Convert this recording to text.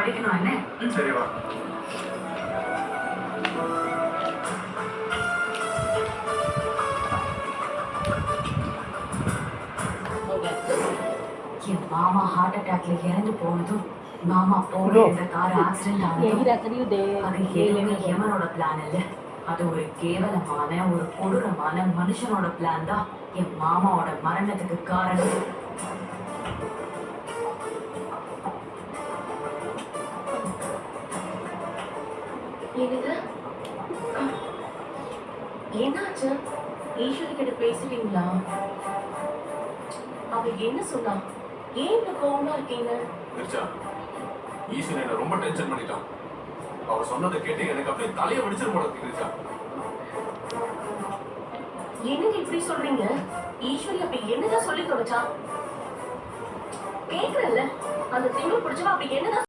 படிக்கணும் என்ன? சரி வா. என் மாமா ஹார்ட் அட்டாக்ல இறந்து போனதும் மாமா போன இந்த கார் ஆக்சிடென்ட் ஆனதும் அது எதுவுமே எவனோட பிளான் இல்ல. அது ஒரு கேவலமான ஒரு கொடூரமான மனுஷனோட பிளான் தான் என் மாமாவோட மரணத்துக்கு காரணம். என்னாச்சு? ஈஸ்வரி கிட்ட பேசிட்டீங்களா? அவ என்ன சொன்னா? ஏன் இந்த கோவமா இருக்கீங்க? ஈஸ்வரி என்ன ரொம்ப டென்ஷன் பண்ணிட்டான். அவ சொன்னதை கேட்டு எனக்கு அப்படியே தலையை வெடிச்சிரு போல இருக்கு. என்னங்க இப்படி சொல்றீங்க? ஈஸ்வரி அப்படி என்னதான் சொல்லி தொலைச்சா? கேக்குறல்ல, அந்த திமிரு பிடிச்சவா அப்படி என்னதான்